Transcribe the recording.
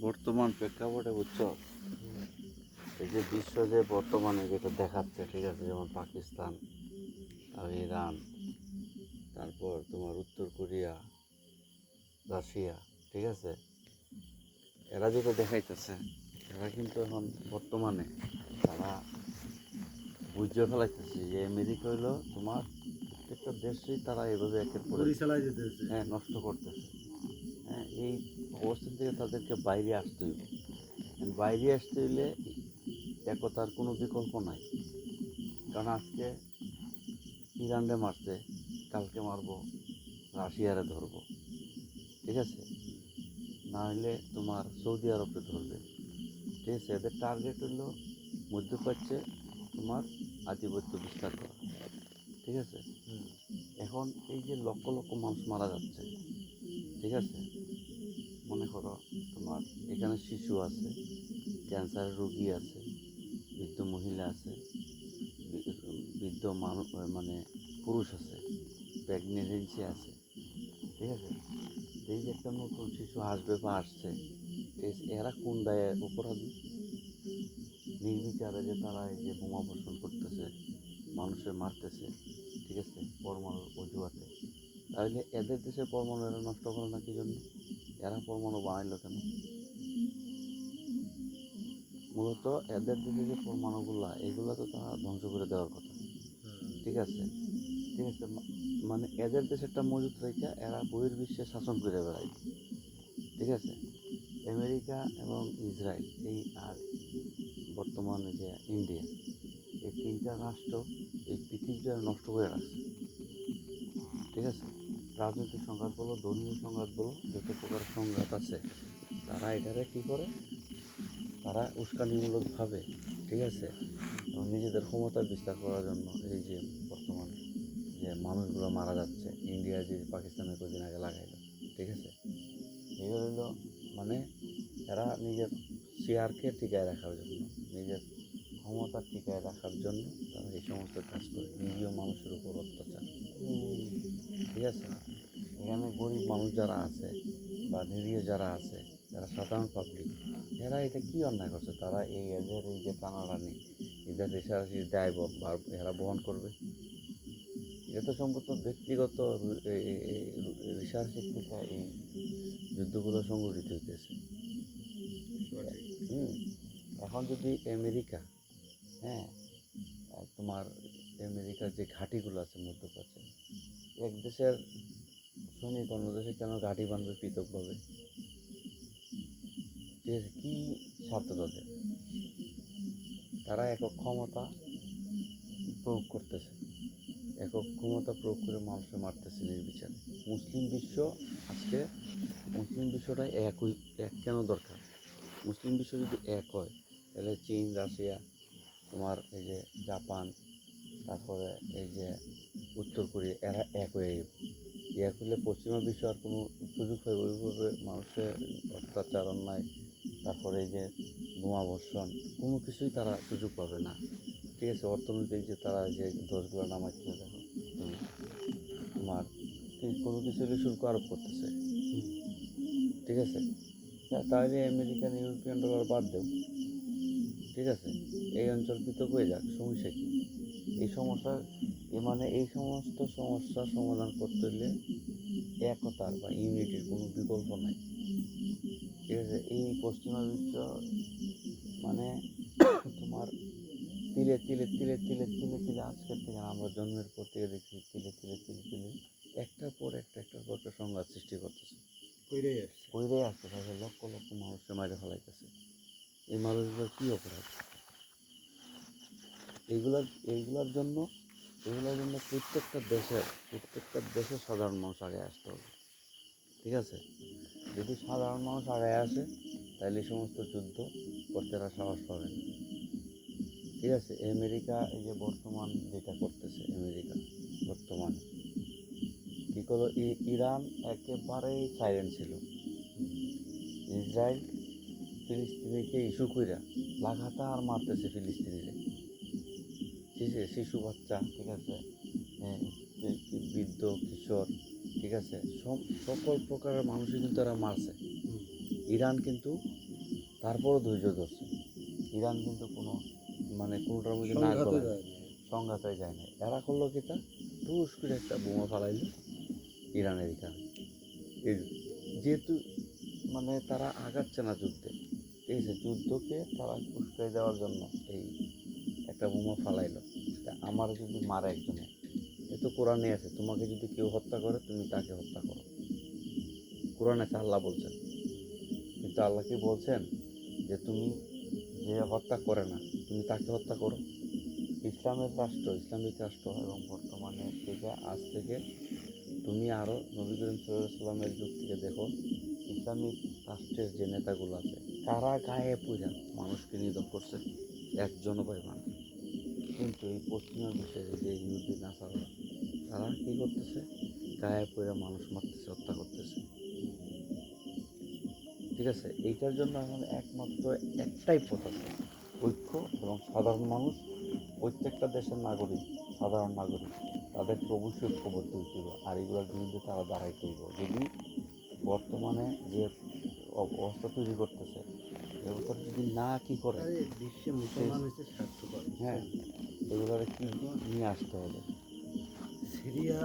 বর্তমান প্রেক্ষাপটে বুঝছো, এই যে বিশ্ব যে বর্তমানে যেটা দেখাচ্ছে, ঠিক আছে, যেমন পাকিস্তান আর ইরান, তারপর তোমার উত্তর কোরিয়া, রাশিয়া, ঠিক আছে, এরা যেটা দেখাইতেছে, এরা কিন্তু এখন বর্তমানে তারা বুঝে ফেলাইতেছে যে আমেরিকা হইলো তোমার প্রত্যেকটা দেশই তারা এভাবে একের পর হ্যাঁ নষ্ট করতেছে। হ্যাঁ, এই অবস্থা থেকে তাদেরকে বাইরে আসতে হইবে। বাইরে আসতে হইলে একতার কোনো বিকল্প নাই। কারণ আজকে ইরানরে মারছে, কালকে মারবো রাশিয়ারে ধরবো, ঠিক আছে, না হলে তোমার সৌদি আরবকে ধরবে, ঠিক আছে। এদের টার্গেট হলো মধ্যপ্রাচ্যে তোমার আধিপত্য বিস্তার করা, ঠিক আছে। এখন এই যে লক্ষ লক্ষ মানুষ মারা যাচ্ছে, ঠিক আছে, মনে করো তোমার এখানে শিশু আছে, ক্যান্সার রোগী আছে, বৃদ্ধ মহিলা আছে, বৃদ্ধ মানুষ মানে পুরুষ আছে, প্রেগনেন্সি আছে, ঠিক আছে। এই যে একটা নতুন শিশু আসবে বা আসছে, এরা কোন দায়ে অপরাধী? নির্বিচারে যে তারা এই যে বোমা বর্ষণ করতেছে, মানুষের মারতেছে, ঠিক আছে, পরমাণুর অজুহাতে। তাহলে এদের দেশে পরমাণু এরা নষ্ট করে না কি জন্য? এরা পরমাণু বানাইলো কেন? মূলত এদের দেশে যে পরমাণুগুলা, এগুলো তো তারা ধ্বংস করে দেওয়ার কথা, ঠিক আছে, ঠিক আছে। মানে এদের দেশেরটা মজুত রেখে এরা বহির্বিশ্বে শাসন করে বেড়ায়, ঠিক আছে। আমেরিকা এবং ইসরায়েল এই আর বর্তমানে যে ইন্ডিয়া, এই তিনটা রাষ্ট্র এই পৃথিবীটা নষ্ট করে রাখছে, ঠিক আছে। রাজনৈতিক সংঘাত বলো, ধর্মীয় সংঘাত বলো, যত প্রকার সংঘাত আছে, তারা এটারে কী করে, তারা উস্কানিমূলকভাবে, ঠিক আছে, এবং নিজেদের ক্ষমতা বিস্তার করার জন্য এই যে বর্তমান যে মানুষগুলো মারা যাচ্ছে, ইন্ডিয়া যে পাকিস্তানের কদিন আগে লাগাইলো, ঠিক আছে, এই হইল মানে এরা নিজের শেয়ারকে টিকায় রাখার জন্য, নিজের ক্ষমতা টিকায় রাখার জন্য তারা এই সমস্ত কাজ করে, নিরীহ মানুষের উপর অত্যাচার, ঠিক আছে। এখানে গরিব মানুষ যারা আছে বা নিরীহ যারা আছে, যারা সাধারণ পাবলিক, এরা এটা কী অন্যায় করছে? তারা এদের এই যে টানাটানি, এদের রেশারেশির দায় এরা বহন করবে? এটা তো সম্ভবত ব্যক্তিগত রেশারেশির থেকে এই যুদ্ধগুলো সংগঠিত হইতেছে। এখন যদি আমেরিকা, হ্যাঁ, তোমার আমেরিকার যে ঘাঁটিগুলো আছে মধ্যপ্রাচ্যে, এক দেশের সৈনিক অন্য দেশে কেন ঘাঁটি বাঁধবে পৃথকভাবে? ঠিক আছে, কী স্বার্থ তাদের? তারা একক ক্ষমতা প্রয়োগ করতেছে, একক ক্ষমতা প্রয়োগ করে মানুষকে মারতেছে নির্বিচারে। মুসলিম বিশ্ব আজকে, মুসলিম বিশ্বটা এক কেন দরকার? মুসলিম বিশ্ব যদি এক হয়, তাহলে চীন, রাশিয়া, তোমার এই যে জাপান, তারপরে এই যে উত্তর কোরিয়া, এরা এক হয়ে যাবে। এক হলে পশ্চিমা বিশ্ব আর কোনো সুযোগ পাবে ওইভাবে মানুষের অত্যাচার, অন্যায়, তারপরে এই যে বোমা বর্ষণ, কোনো কিছুই তারা সুযোগ পাবে না, ঠিক আছে। অর্থনৈতিক যে তারা যে দোষগুলো নামাচ্ছে, দেখো তোমার কোনো কিছু হলে শুল্ক আরোপ করতেছে, ঠিক আছে। তাহলে আমেরিকান ইউরোপিয়ান ডলার বাদ দেও, ঠিক আছে, এই অঞ্চল পৃথক হয়ে যাক, সমস্যা কী? এই সমস্যার মানে এই সমস্ত সমস্যার সমাধান করতে হলে একতার বা ইউনিটির কোনো বিকল্প নাই, ঠিক আছে। এই পশ্চিমা বিশ্ব মানে তোমার তিলে তিলে তিলে তিলে তিলে তিলে আজকের থেকে আমরা জন্মের পর থেকে দেখছি তিলে তিলে তিলে তিলে একটার পর একটার পর একটা সংঘাত সৃষ্টি করতেছে, কইরেই আসছে তাদের লক্ষ লক্ষ মানুষকে মারে ফেলাইতেছে। এই মানুষগুলোর কী অপরাধ? এইগুলোর এইগুলোর জন্য প্রত্যেকটা দেশের সাধারণ মানুষ আগে আসতে হবে, ঠিক আছে। যদি সাধারণ মানুষ আগে আসে, তাহলে এই সমস্ত যুদ্ধ করতে এরা সাহস পাবে না, ঠিক আছে। আমেরিকা এই যে বর্তমান যেটা করতেছে, আমেরিকা বর্তমানে কী করলো, ইরান একেবারেই সাইলেন্ট ছিল, ইসরায়েল ফিলিস্তিনিকে ইস্যু কইরা লাগাতার মারতেছে ফিলিস্তিনিরে, শিশু বাচ্চা, ঠিক আছে, বৃদ্ধ কিশোর, ঠিক আছে, সকল প্রকারের মানুষই কিন্তু এরা মারছে। ইরান কিন্তু তারপরও ধৈর্য ধরছে। ইরান কিন্তু কোনো মানে কোনোটার মধ্যে না সংঘাতে গলায় যায় না। সংঘাতে যায় না। এরা করলো কি তা টুস করে একটা বোমা ফালাইলো ইরানের এখানে। এই যেহেতু মানে তারা আগাচ্ছে না যুদ্ধে, ঠিক আছে, যুদ্ধকে তারা উস্কাই দেওয়ার জন্য এই একটা বোমা ফালাইলো। তা আমার যদি মারে একজনে, এ তো কোরআনে আছে, তোমাকে যদি কেউ হত্যা করে তুমি তাকে হত্যা করো। কোরআনে আছে, আল্লাহ বলছেন। কিন্তু আল্লাহ কি বলছেন যে তুমি যে হত্যা করে না তুমি তাকে হত্যা করো? ইসলামের রাষ্ট্র, ইসলামিক রাষ্ট্র, এবং বর্তমানে থেকে আজ থেকে তুমি আরও নবী করিম সাল্লাল্লাহু আলাইহি ওয়াসাল্লামের যুগ থেকে দেখো, ইসলামিক রাষ্ট্রের যে নেতাগুলো আছে কারা গায়ে পড়ে মানুষকে নিধন করছে, একজনও পাইবা না। কিন্তু এই পশ্চিমা বিশ্বের যে ইহুদি নাসারারা তারা কী করতেছে, গায়ে পড়ে মানুষ মারতেছে, হত্যা করতেছে। ঠিক আছে, এইটার জন্য এখন একমাত্র একটাই পথ আছে, ঐক্য এবং সাধারণ মানুষ, প্রত্যেকটা দেশের নাগরিক, সাধারণ নাগরিক, তাদেরকে অবশ্যই ঐক্যবদ্ধ হইতে হবে। আর এগুলোর বিরুদ্ধে তারা দাঁড়াইতে হইব। যদি বর্তমানে যে অবস্থা তৈরি করতেছে এ অবস্থা যদি না কি করে, আরে বিশ্বে মুসলমান হচ্ছে স্বার্থপর, হ্যাঁ, বুঝছেন? এগুলোর কি এখন নিয়ে আসতে হবে। সিরিয়া